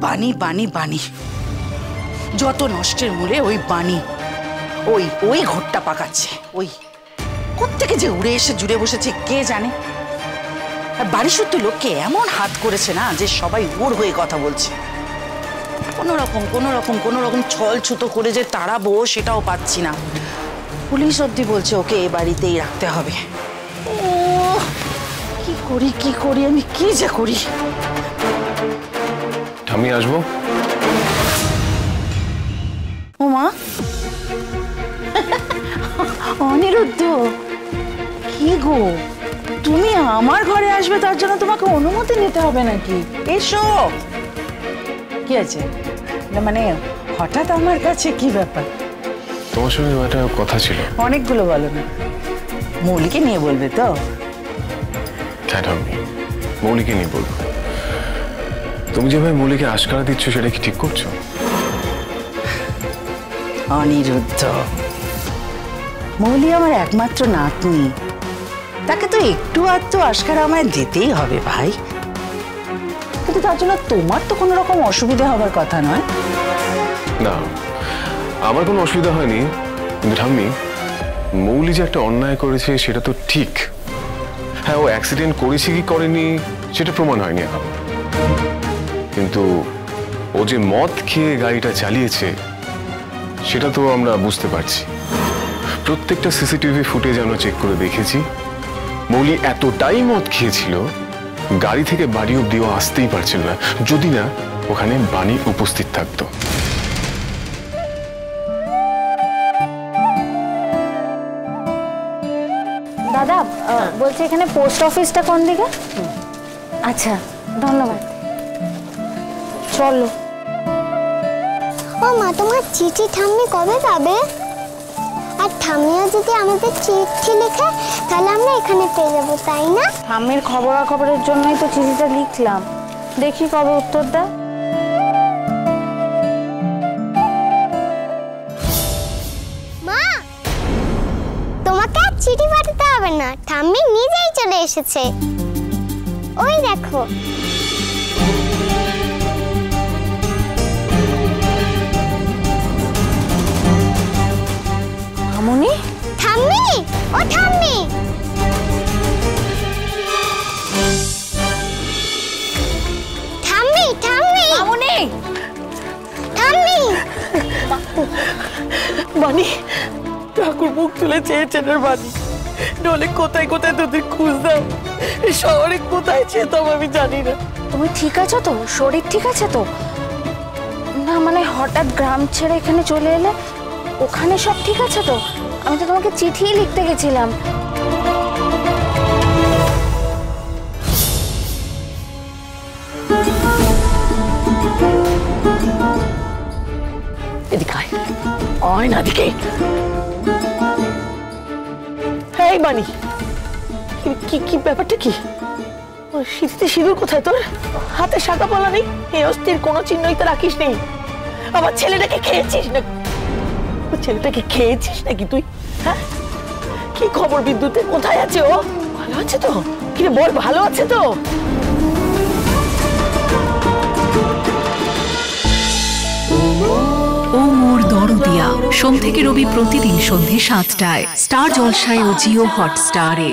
বাণী বাণী বাণী, যত নষ্টের মূলে ওই বাণী। ওই ওই ঘরটা পাকাচ্ছে। ওই কোত্থেকে যে উড়ে এসে জুড়ে বসেছে কে জানে। আর বাড়ি সত্যি লোককে এমন হাত করেছে না যে সবাই ওর হয়ে কথা বলছে। কোনো রকম ছল ছুতো করে যে তাড়াবো সেটাও পাচ্ছি না। পুলিশ অব্দি বলছে ওকে এ বাড়িতেই রাখতে হবে। ও কি করি আমি, কি যে করি। আমি আসবো। ও মা, অনিরুদ্ধ, কি গো তুমি আমার ঘরে আসবে তার জন্য তোমাকে অনুমতি নিতে হবে নাকি? এসো। কি আছে? মানে হঠাৎ আমার কাছে কি ব্যাপার? তোমার সঙ্গে একটা কথা ছিল। অনেকগুলো বলো না। মৌলিকে নিয়ে বলবে তো? হ্যাঁ ঠাম্মি, মৌলিকে নিয়ে বলবো। তুমি যেভাবে মৌলিকে আশকারা দিচ্ছ সেটা কি ঠিক করছো? অনিরুদ্ধ, মৌলি আমার একমাত্র নাতনি, তাকে তো একটু আধটু আশকারা আমায় দিতেই হবে ভাই। কিন্তু তার জন্য তোমার তো কোনো রকম অসুবিধা হবার কথা নয়। না, আমার কোনো অসুবিধা হয়নি, কিন্তু ঠাম্মি মৌলি যে একটা অন্যায় করেছে সেটা তো ঠিক। হ্যাঁ, ও অ্যাক্সিডেন্ট করেছে কি করেনি সেটা প্রমাণ হয়নি এখন, কিন্তু ও যে মদ খেয়ে গাড়িটা চালিয়েছে সেটা তো আমরা বুঝতে পারছি। প্রত্যেকটা সিসিটিভি ফুটেজ আমরা চেক করে দেখেছি। মৌলি এতটাই মদ খেয়েছিল গাড়ি থেকে বাড়ি অব্দিও আসতেই পারছিল না, যদি না ওখানে বাণী উপস্থিত থাকতো। দাদা বলছি এখানে পোস্ট অফিসটা কোন দিকে? আচ্ছা, ধন্যবাদ। চলো। ও মা, তোমার চিঠি ঠাম্মি কবে পাবে? আর ঠাম্মিও যদি আমাদের চিঠি লেখে তাহলে আমরা এখানে পেয়ে যাবো, তাই না? ঠাম্মির খবরাখবরের জন্যই তো চিঠিটা লিখলাম, দেখি কবে উত্তর দেয়। মা, তোমাকে আর চিঠি পাঠাতে হবে না, ঠাম্মি নিজেই চলে এসেছে। ওই দেখো। মামুনি, ঠাম্মি, ও ঠাম্মি, ঠাম্মি, ঠাম্মি, মামুনি, ঠাম্মি। বাণী, ঠাকুর মুখ তুলে চেয়েছেন আর বাণী, নলে কোথায় কোথায় তোদের খুঁজতাম, এই শহরে কোথায় যেতাম আমি জানি না। তুমি ঠিক আছো তো? শরীর ঠিক আছে তো? না মানে হঠাৎ গ্রাম ছেড়ে এখানে চলে এলে, ওখানে সব ঠিক আছে তো? আমি তো তোমাকে চিঠি লিখতে গেছিলাম। এদিকে আয় না, দিকে। এই বাণী, কি ব্যাপারটা কি? শীতে সিঁদুর কোথায় তোর? হাতে শাঁখা পলা নেই, এই অস্থির কোনো চিহ্নই তো রাখিস নেই। আমার ছেলেটাকে খেয়েছিস না? ছেলেটাকে খেয়েছিস নাকি তুই? হ্যাঁ, কি খবর বিদ্যুতে? কোথায় আছে ও? ভালো আছে তো? কিরে বল, ভালো আছে তো? ও মোর দরদিয়া, সোম থেকে রবি প্রতিদিন সন্ধ্যে ৭টায় স্টার জলসায় ও জিও হটস্টারে।